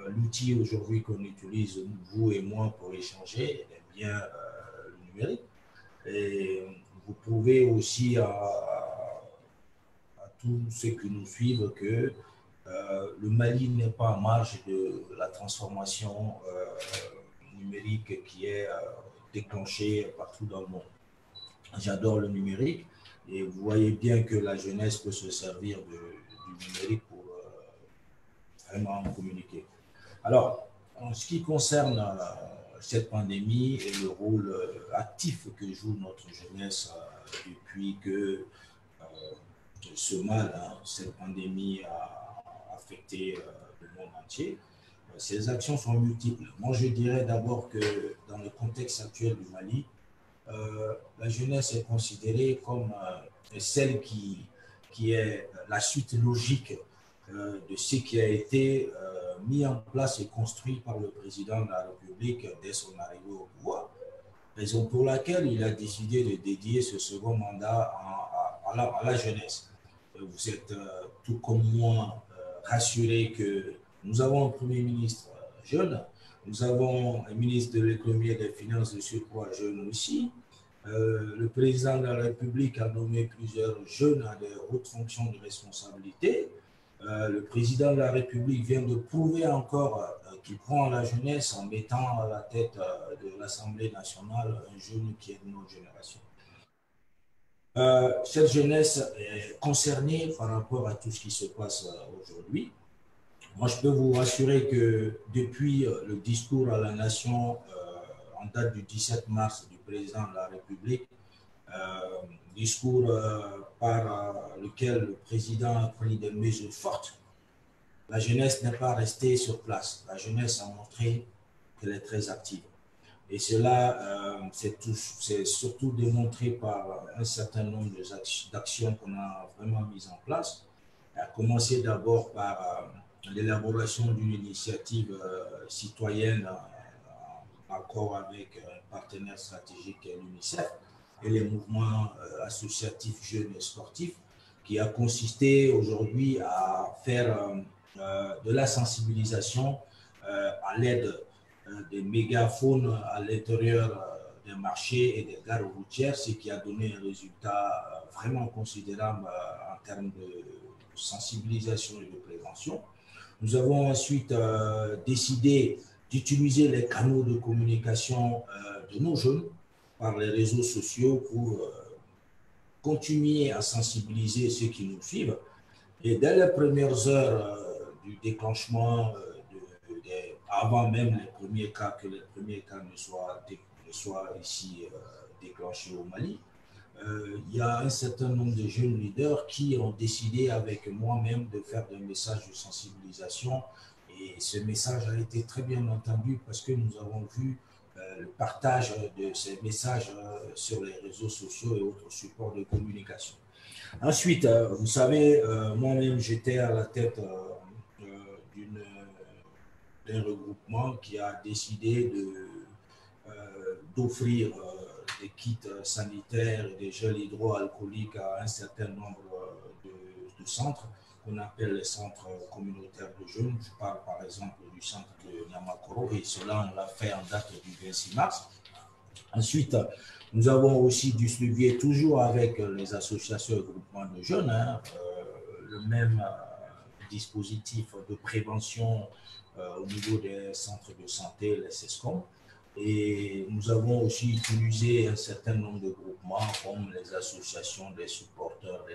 l'outil aujourd'hui qu'on utilise, vous et moi, pour échanger, est bien le numérique. Et vous pouvez aussi à tous ceux qui nous suivent que le Mali n'est pas en marge de la transformation numérique qui est déclenchée partout dans le monde. J'adore le numérique et vous voyez bien que la jeunesse peut se servir du numérique pour vraiment communiquer. Alors, en ce qui concerne cette pandémie et le rôle actif que joue notre jeunesse depuis que ce mal, cette pandémie a affecté le monde entier, ces actions sont multiples. Moi, je dirais d'abord que dans le contexte actuel du Mali, la jeunesse est considérée comme celle qui est la suite logique de ce qui a été mis en place et construit par le président de la République dès son arrivée au pouvoir. Raison pour laquelle il a décidé de dédier ce second mandat à la jeunesse. Vous êtes tout comme moi rassurés que nous avons un Premier ministre jeune, nous avons un ministre de l'économie et des finances de surcroît jeune aussi. Le président de la République a nommé plusieurs jeunes à des hautes fonctions de responsabilité. Le président de la République vient de prouver encore qu'il prend la jeunesse en mettant à la tête de l'Assemblée nationale un jeune qui est de notre génération. Cette jeunesse est concernée par rapport à tout ce qui se passe aujourd'hui. Moi, je peux vous rassurer que depuis le discours à la nation en date du 17 mars du président de la République, discours par lequel le président a pris des mesures fortes, la jeunesse n'est pas restée sur place. La jeunesse a montré qu'elle est très active. Et cela, c'est surtout démontré par un certain nombre d'actions qu'on a vraiment mises en place, à commencer d'abord par l'élaboration d'une initiative citoyenne en accord avec un partenaire stratégique qui est l'UNICEF et les mouvements associatifs jeunes et sportifs, qui a consisté aujourd'hui à faire de la sensibilisation à l'aide des mégaphones à l'intérieur des marchés et des gares routières, ce qui a donné un résultat vraiment considérable en termes de sensibilisation et de prévention. Nous avons ensuite décidé d'utiliser les canaux de communication de nos jeunes par les réseaux sociaux pour continuer à sensibiliser ceux qui nous suivent. Et dès les premières heures du déclenchement, avant même les premiers cas, que les premiers cas ne soient ici déclenchés au Mali, il y a un certain nombre de jeunes leaders qui ont décidé avec moi-même de faire des messages de sensibilisation. Et ce message a été très bien entendu parce que nous avons vu le partage de ces messages sur les réseaux sociaux et autres supports de communication. Ensuite, vous savez, moi-même, j'étais à la tête d'un regroupement qui a décidé d'offrir des kits sanitaires et des gels hydroalcooliques à un certain nombre de centres qu'on appelle les centres communautaires de jeunes. Je parle par exemple du centre de Niamakoro et cela, on l'a fait en date du 26 mars. Ensuite, nous avons aussi distribué, toujours avec les associations et groupements de jeunes, le même dispositif de prévention au niveau des centres de santé, les CESCOM. Et nous avons aussi utilisé un certain nombre de groupements comme les associations des supporters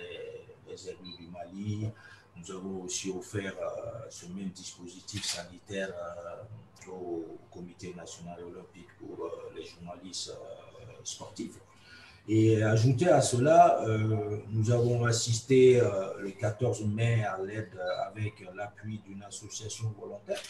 des élus du Mali. Nous avons aussi offert ce même dispositif sanitaire au Comité national olympique pour les journalistes sportifs. Et ajouté à cela, nous avons assisté le 14 mai à l'aide avec l'appui d'une association volontaire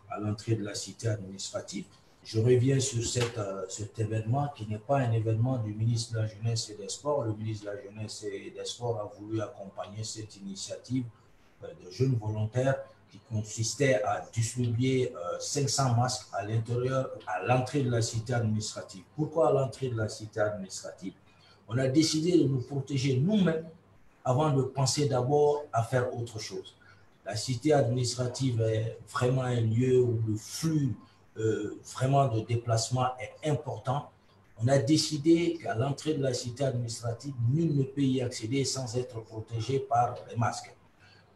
à l'entrée de la cité administrative. Je reviens sur cet événement qui n'est pas un événement du ministre de la Jeunesse et des Sports. Le ministre de la Jeunesse et des Sports a voulu accompagner cette initiative de jeunes volontaires qui consistait à distribuer 500 masques à l'intérieur, à l'entrée de la cité administrative. Pourquoi à l'entrée de la cité administrative? On a décidé de nous protéger nous-mêmes avant de penser d'abord à faire autre chose. la cité administrative est vraiment un lieu où le flux vraiment de déplacement est important. On a décidé qu'à l'entrée de la cité administrative, nul ne peut y accéder sans être protégé par les masques.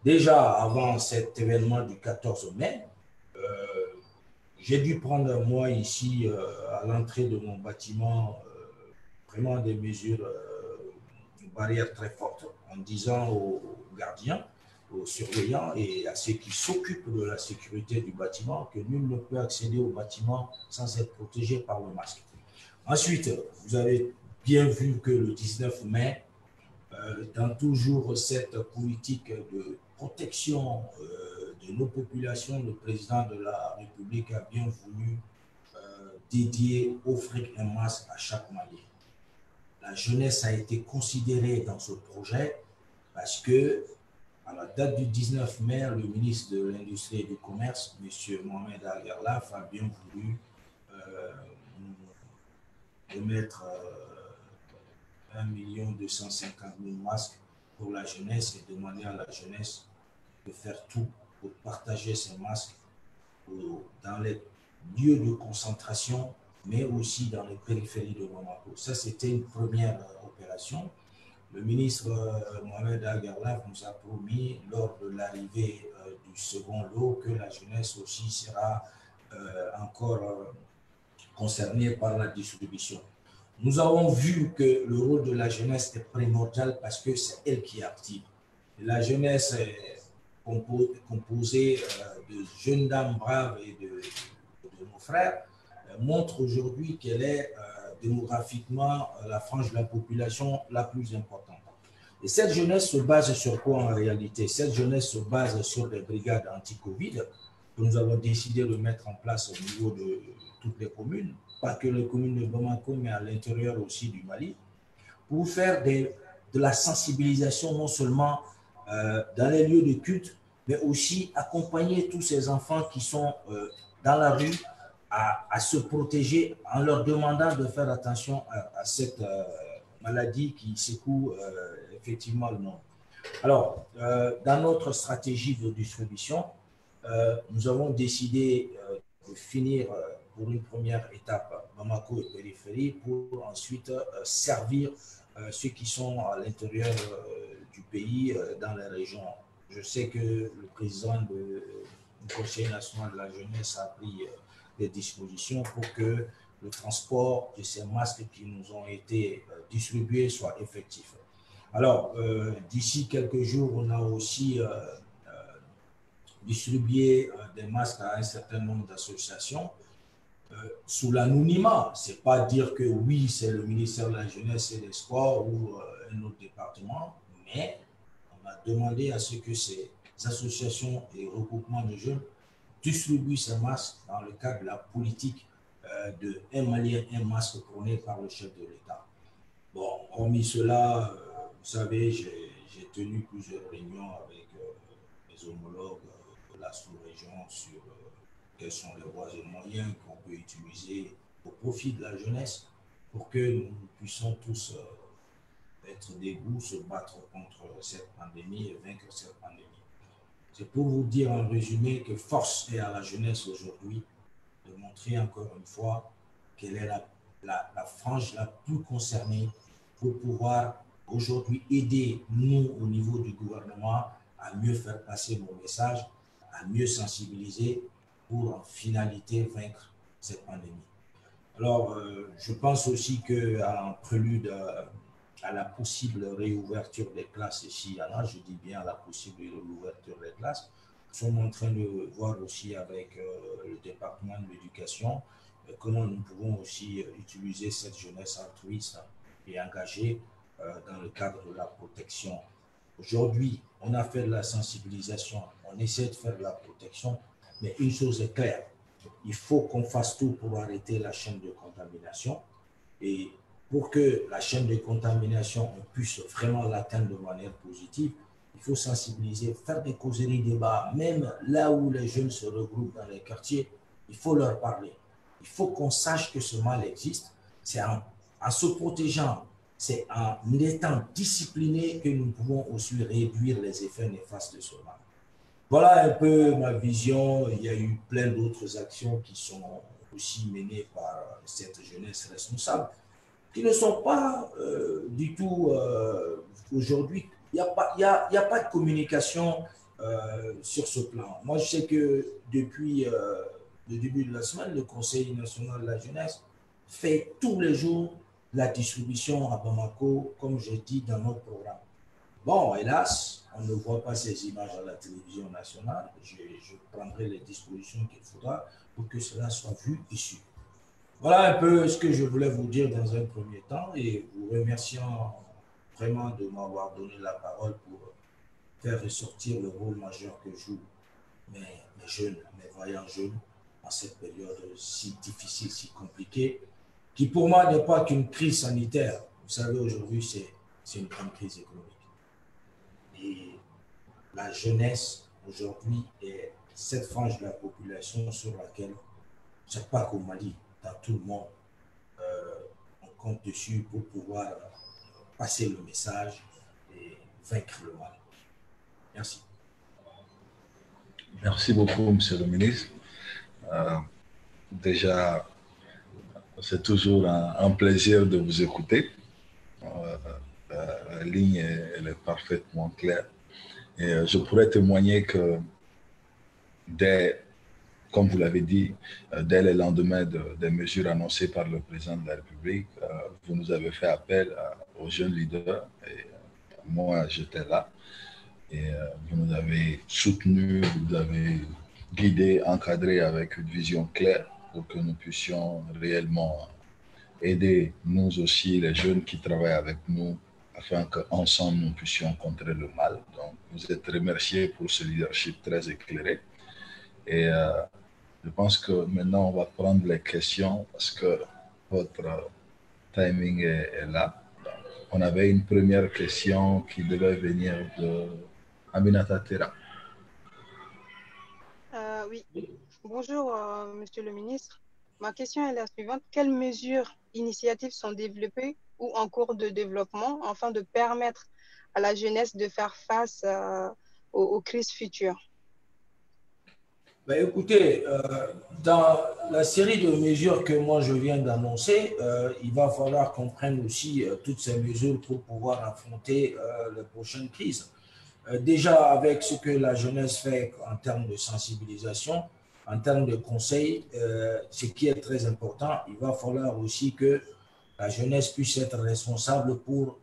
Déjà, avant cet événement du 14 mai, j'ai dû prendre, moi, ici, à l'entrée de mon bâtiment, vraiment des mesures, barrières très fortes, en disant aux gardiens, aux surveillants et à ceux qui s'occupent de la sécurité du bâtiment que nul ne peut accéder au bâtiment sans être protégé par le masque. Ensuite, vous avez bien vu que le 19 mai, dans toujours cette politique de protection de nos populations, le président de la République a bien voulu dédier, offrir un masque à chaque Malien. La jeunesse a été considérée dans ce projet parce que, à la date du 19 mai, le ministre de l'Industrie et du Commerce, M. Mohamed Al-Gerlaf, a bien voulu remettre 1 250 000 masques pour la jeunesse et demander à la jeunesse de faire tout pour partager ces masques dans les lieux de concentration, mais aussi dans les périphéries de Bamako. Ça, c'était une première opération. Le ministre Mohamed Al-Gerlaf nous a promis, lors de l'arrivée du second lot, que la jeunesse aussi sera encore concernée par la distribution. Nous avons vu que le rôle de la jeunesse est primordial parce que c'est elle qui est active. Et la jeunesse est composée de jeunes dames braves et de nos frères, montre aujourd'hui qu'elle est démographiquement la frange de la population la plus importante. Et cette jeunesse se base sur quoi en réalité? Cette jeunesse se base sur des brigades anti-Covid que nous avons décidé de mettre en place au niveau de toutes les communes, pas que les communes de Bamako, mais à l'intérieur aussi du Mali, pour faire de la sensibilisation non seulement dans les lieux de culte, mais aussi accompagner tous ces enfants qui sont dans la rue à se protéger en leur demandant de faire attention à cette maladie qui secoue effectivement le monde. Alors, dans notre stratégie de distribution, nous avons décidé de finir pour une première étape Bamako et périphérie pour ensuite servir ceux qui sont à l'intérieur du pays dans les régions. Je sais que le président du Conseil national de la jeunesse a pris des dispositions pour que le transport de ces masques qui nous ont été distribués soit effectif. Alors, d'ici quelques jours, on a aussi distribué des masques à un certain nombre d'associations sous l'anonymat. Ce n'est pas dire que oui, c'est le ministère de la Jeunesse et des Sports ou un autre département, mais on a demandé à ce que ces associations et regroupements de jeunes distribuent ces masques dans le cadre de la politique de un Malien, un masque prôné par le chef de l'État. Bon, hormis cela, vous savez, j'ai tenu plusieurs réunions avec mes homologues de la sous-région sur quelles sont les voies et moyens qu'on peut utiliser au profit de la jeunesse pour que nous puissions tous être debout, se battre contre cette pandémie et vaincre cette pandémie. C'est pour vous dire en résumé que force est à la jeunesse aujourd'hui de montrer encore une fois qu'elle est la frange la plus concernée pour pouvoir aujourd'hui aider nous au niveau du gouvernement à mieux faire passer nos messages, à mieux sensibiliser pour en finalité vaincre cette pandémie. Alors, je pense aussi qu'en prélude à la possible réouverture des classes ici, alors je dis bien à la possible réouverture des classes, nous sommes en train de voir aussi avec le département de l'éducation comment nous pouvons aussi utiliser cette jeunesse altruiste et engagée dans le cadre de la protection. Aujourd'hui, on a fait de la sensibilisation, on essaie de faire de la protection, mais une chose est claire, il faut qu'on fasse tout pour arrêter la chaîne de contamination et pour que la chaîne de contamination, on puisse vraiment l'atteindre de manière positive, il faut sensibiliser, faire des causeries, débats, même là où les jeunes se regroupent dans les quartiers, il faut leur parler. Il faut qu'on sache que ce mal existe. C'est en se protégeant, c'est en étant disciplinés que nous pouvons aussi réduire les effets néfastes de ce mal. Voilà un peu ma vision. Il y a eu plein d'autres actions qui sont aussi menées par cette jeunesse responsable, qui ne sont pas du tout aujourd'hui. Il n'y a, y a pas de communication sur ce plan. Moi, je sais que depuis le début de la semaine, le Conseil national de la jeunesse fait tous les jours la distribution à Bamako, comme j'ai dit dans notre programme. Bon, hélas, on ne voit pas ces images à la télévision nationale. Je prendrai les dispositions qu'il faudra pour que cela soit vu et su. Voilà un peu ce que je voulais vous dire dans un premier temps et vous remerciant vraiment de m'avoir donné la parole pour faire ressortir le rôle majeur que jouent mes jeunes, mes voyants jeunes en cette période si difficile, si compliquée, qui pour moi n'est pas qu'une crise sanitaire. Vous savez, aujourd'hui, c'est une grande crise économique. Et la jeunesse, aujourd'hui, est cette frange de la population sur laquelle, c'est pas qu'au Mali, dans tout le monde, on compte dessus pour pouvoir passer le message et vaincre le mal. Merci. Merci beaucoup, Monsieur le ministre. Déjà, c'est toujours un plaisir de vous écouter. La ligne elle est parfaitement claire. Et je pourrais témoigner que comme vous l'avez dit, dès le lendemain des mesures annoncées par le président de la République, vous nous avez fait appel aux jeunes leaders. Et moi, j'étais là. Et vous nous avez soutenus, vous nous avez guidés, encadrés avec une vision claire pour que nous puissions réellement aider nous aussi, les jeunes qui travaillent avec nous, afin qu'ensemble nous puissions contrer le mal. Donc, vous êtes remerciés pour ce leadership très éclairé. Et je pense que maintenant, on va prendre les questions parce que votre timing est là. Donc, on avait une première question qui devait venir de Aminata Terra. Oui, bonjour, Monsieur le ministre. Ma question est la suivante. Quelles mesures, initiatives sont développées ou en cours de développement afin de permettre à la jeunesse de faire face aux crises futures? Ben, écoutez, dans la série de mesures que moi je viens d'annoncer, il va falloir qu'on prenne aussi toutes ces mesures pour pouvoir affronter les prochaines crises. Déjà avec ce que la jeunesse fait en termes de sensibilisation, en termes de conseils, ce qui est très important, il va falloir aussi que la jeunesse puisse être responsable pour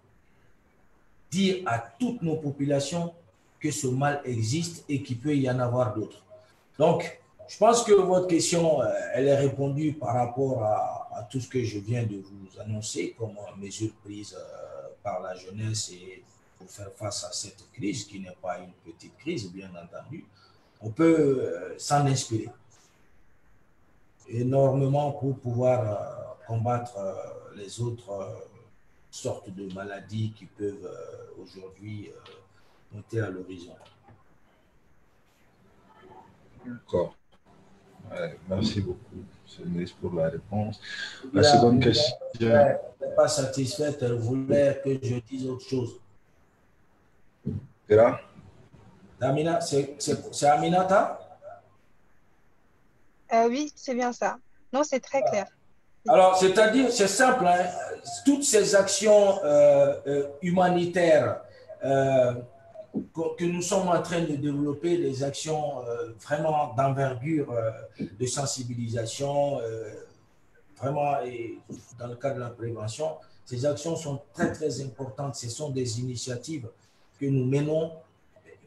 dire à toutes nos populations que ce mal existe et qu'il peut y en avoir d'autres. Donc, je pense que votre question, elle est répondue par rapport à tout ce que je viens de vous annoncer comme mesures prises par la jeunesse et pour faire face à cette crise, qui n'est pas une petite crise, bien entendu. On peut s'en inspirer énormément pour pouvoir combattre les autres sortes de maladies qui peuvent aujourd'hui monter à l'horizon. D'accord. Ouais, merci beaucoup, M. le ministre, pour la réponse. La seconde question. Elle n'est pas satisfaite, elle voulait que je dise autre chose. C'est Aminata? Oui, c'est bien ça. Non, c'est très clair. Alors, c'est-à-dire, c'est simple, hein, toutes ces actions humanitaires que nous sommes en train de développer, des actions vraiment d'envergure, de sensibilisation, vraiment, et dans le cadre de la prévention, ces actions sont très, très importantes. Ce sont des initiatives que nous menons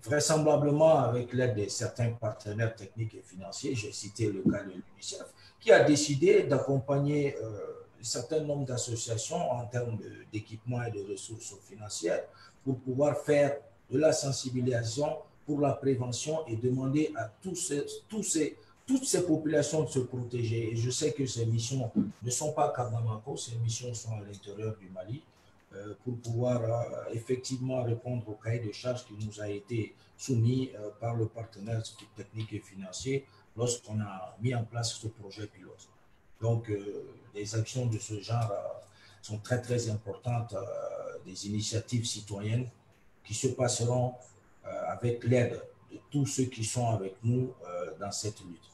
vraisemblablement avec l'aide de certains partenaires techniques et financiers. J'ai cité le cas de l'UNICEF, qui a décidé d'accompagner un certain nombre d'associations en termes d'équipement et de ressources financières pour pouvoir faire de la sensibilisation pour la prévention et demander à toutes ces populations de se protéger. Et je sais que ces missions ne sont pas qu'à Bamako, ces missions sont à l'intérieur du Mali pour pouvoir effectivement répondre au cahier de charges qui nous a été soumis par le partenaire technique et financier lorsqu'on a mis en place ce projet pilote. Donc, des actions de ce genre sont très, très importantes, des initiatives citoyennes qui se passeront avec l'aide de tous ceux qui sont avec nous dans cette lutte.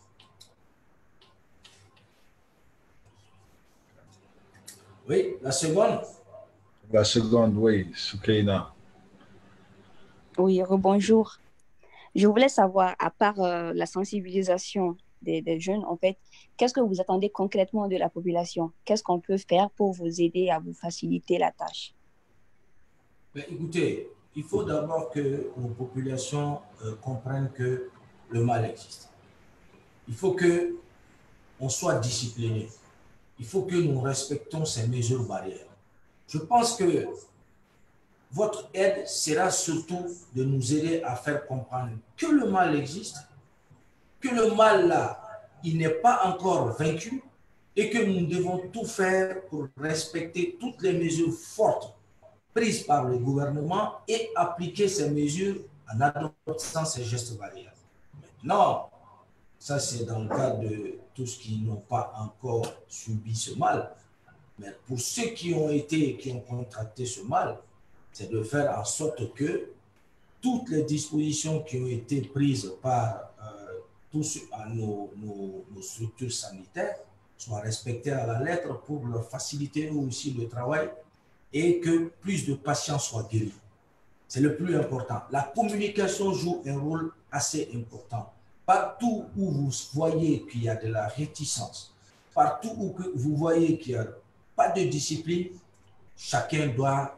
Oui, la seconde. La seconde, oui, Soukaina. Oui, rebonjour. Je voulais savoir, à part la sensibilisation des jeunes, en fait, qu'est-ce que vous attendez concrètement de la population? Qu'est-ce qu'on peut faire pour vous aider à vous faciliter la tâche? Mais écoutez, il faut d'abord que nos populations comprennent que le mal existe. Il faut qu'on soit discipliné. Il faut que nous respectons ces mesures barrières. Je pense que votre aide sera surtout de nous aider à faire comprendre que le mal existe, que le mal là, il n'est pas encore vaincu et que nous devons tout faire pour respecter toutes les mesures fortes prises par le gouvernement et appliquer ces mesures en adoptant ces gestes barrières. Maintenant, ça c'est dans le cas de tous qui n'ont pas encore subi ce mal. Mais pour ceux qui ont contracté ce mal, c'est de faire en sorte que toutes les dispositions qui ont été prises par nos structures sanitaires soient respectées à la lettre pour leur faciliter aussi le travail et que plus de patients soient guéris. C'est le plus important. La communication joue un rôle assez important. Partout où vous voyez qu'il y a de la réticence, partout où vous voyez qu'il n'y a pas de discipline, chacun doit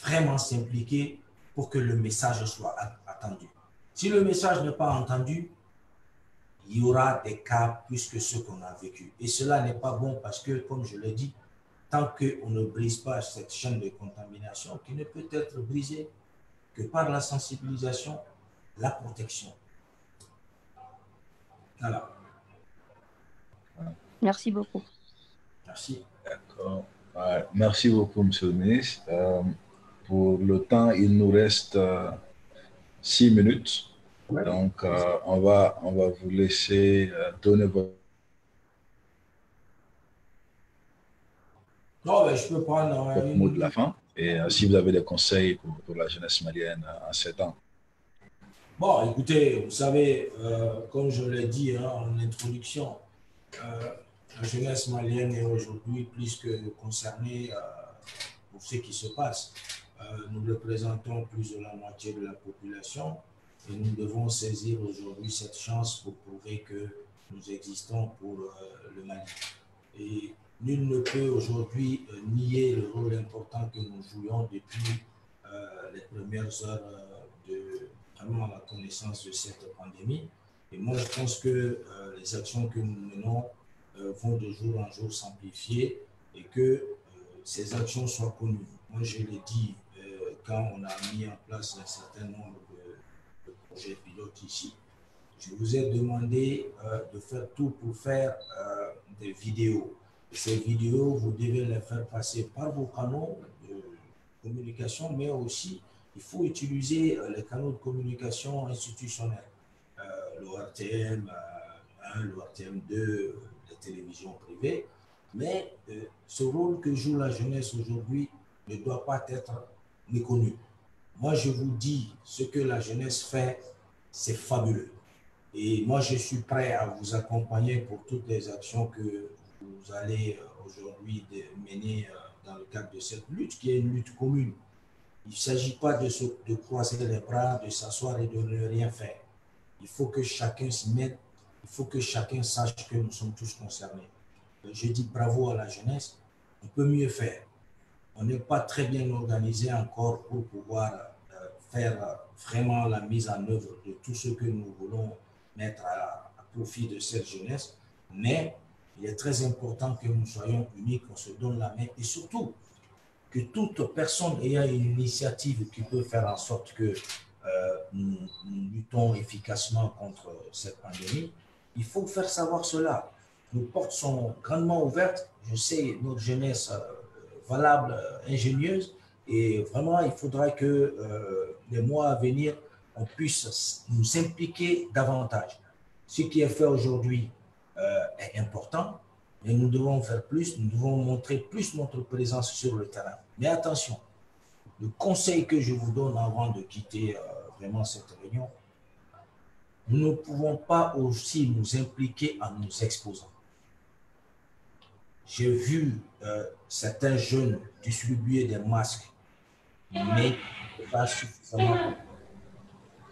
vraiment s'impliquer pour que le message soit attendu. Si le message n'est pas entendu, il y aura des cas plus que ceux qu'on a vécu. Et cela n'est pas bon parce que, comme je l'ai dit, tant qu'on ne brise pas cette chaîne de contamination qui ne peut être brisée que par la sensibilisation, la protection. Voilà. Merci beaucoup. Merci. D'accord. Ouais, merci beaucoup, Monsieur le ministre. Pour le temps, il nous reste 6 minutes. Ouais. Donc, on va vous laisser donner votre... Non, mais je peux prendre votre mot de la fin. Et si vous avez des conseils pour la jeunesse malienne en 7 ans. Bon, écoutez, vous savez, comme je l'ai dit en introduction, la jeunesse malienne est aujourd'hui plus que concernée pour ce qui se passe. Nous représentons plus de la moitié de la population et nous devons saisir aujourd'hui cette chance pour prouver que nous existons pour le Mali. Et nul ne peut aujourd'hui nier le rôle important que nous jouions depuis les premières heures de vraiment la connaissance de cette pandémie. Et moi, je pense que les actions que nous menons vont de jour en jour s'amplifier et que ces actions soient connues. Moi, je l'ai dit quand on a mis en place un certain nombre de projets pilotes ici. Je vous ai demandé de faire tout pour faire des vidéos. Ces vidéos, vous devez les faire passer par vos canaux de communication, mais aussi, il faut utiliser les canaux de communication institutionnels. L'ORTM 1, l'ORTM 2, les télévisions privées. Mais ce rôle que joue la jeunesse aujourd'hui ne doit pas être méconnu. Moi, je vous dis, ce que la jeunesse fait, c'est fabuleux. Et moi, je suis prêt à vous accompagner pour toutes les actions que vous allez aujourd'hui mener dans le cadre de cette lutte, qui est une lutte commune. Il ne s'agit pas de croiser les bras, de s'asseoir et de ne rien faire. Il faut que chacun s'y mette, il faut que chacun sache que nous sommes tous concernés. Je dis bravo à la jeunesse, on peut mieux faire. On n'est pas très bien organisé encore pour pouvoir faire vraiment la mise en œuvre de tout ce que nous voulons mettre à profit de cette jeunesse, mais il est très important que nous soyons unis, qu'on se donne la main et surtout que toute personne ayant une initiative qui peut faire en sorte que nous luttons efficacement contre cette pandémie, il faut faire savoir cela. Nos portes sont grandement ouvertes. Je sais, notre jeunesse valable, ingénieuse, et vraiment, il faudra que les mois à venir, on puisse nous impliquer davantage. Ce qui est fait aujourd'hui est important, mais nous devons faire plus, nous devons montrer plus notre présence sur le terrain. Mais attention, le conseil que je vous donne avant de quitter vraiment cette réunion, nous ne pouvons pas aussi nous impliquer en nous exposant. J'ai vu certains jeunes distribuer des masques, mais pas suffisamment.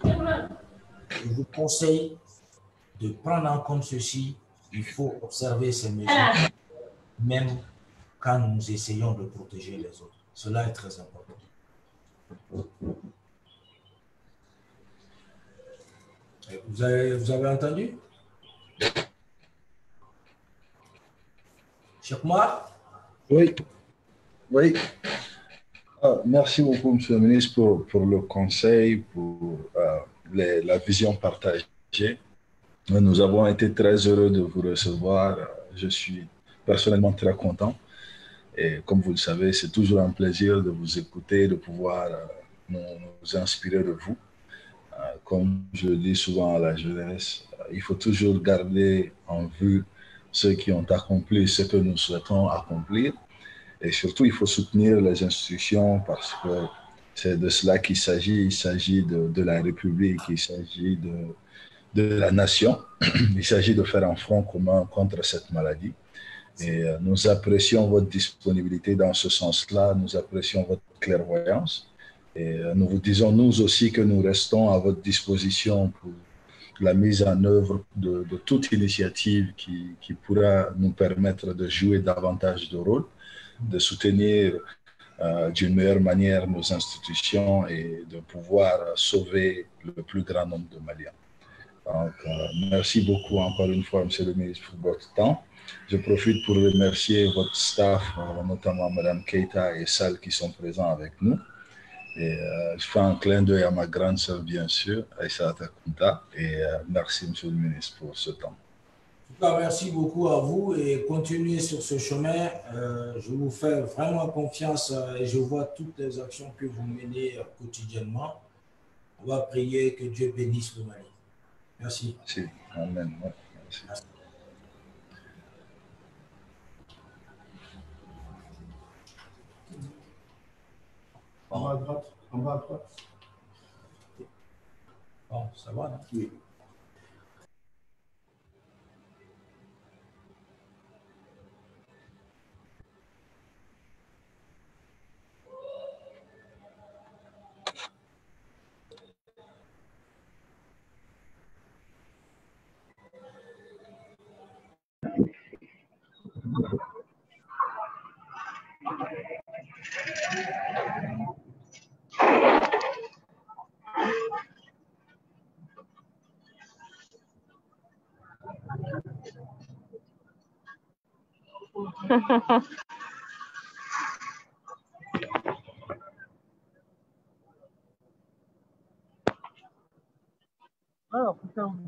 Je vous conseille de prendre en compte ceci. Il faut observer ces mesures, même quand nous essayons de protéger les autres. Cela est très important. Vous avez entendu? Cheikh Oumar? Oui, oui. Merci beaucoup, Monsieur le ministre, pour le conseil, pour la vision partagée. Nous avons été très heureux de vous recevoir. Je suis personnellement très content. Et comme vous le savez, c'est toujours un plaisir de vous écouter, de pouvoir nous inspirer de vous. Comme je le dis souvent à la jeunesse, il faut toujours garder en vue ceux qui ont accompli ce que nous souhaitons accomplir. Et surtout, il faut soutenir les institutions parce que c'est de cela qu'il s'agit. Il s'agit de la République, il s'agit de la nation. Il s'agit de faire un front commun contre cette maladie. Et nous apprécions votre disponibilité dans ce sens-là, nous apprécions votre clairvoyance. Et nous vous disons, nous aussi, que nous restons à votre disposition pour la mise en œuvre de toute initiative qui pourra nous permettre de jouer davantage de rôle, de soutenir d'une meilleure manière nos institutions et de pouvoir sauver le plus grand nombre de Maliens. Donc, merci beaucoup encore une fois, Monsieur le ministre, pour votre temps. Je profite pour remercier votre staff, notamment Mme Keita et Sal qui sont présents avec nous. Et je fais un clin d'œil à ma grande sœur, bien sûr, Aïssa Takunta. Et merci, Monsieur le ministre, pour ce temps. En tout cas, merci beaucoup à vous et continuez sur ce chemin. Je vous fais vraiment confiance et je vois toutes les actions que vous menez quotidiennement. On va prier que Dieu bénisse le Mali. Merci. Merci. Amen. Merci. Merci. En bas à droite. En bas à droite. Bon, ça va, non? Oui.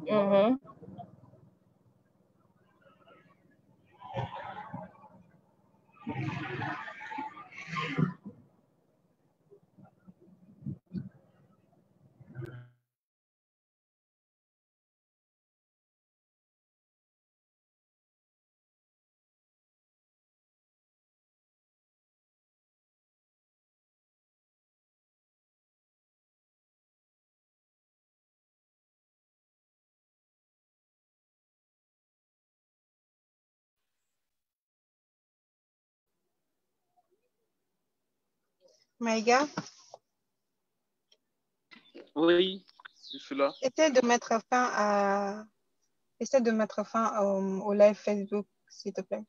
Mhm. Maïga, Oui, je suis là. essaie de mettre fin au live Facebook, s'il te plaît.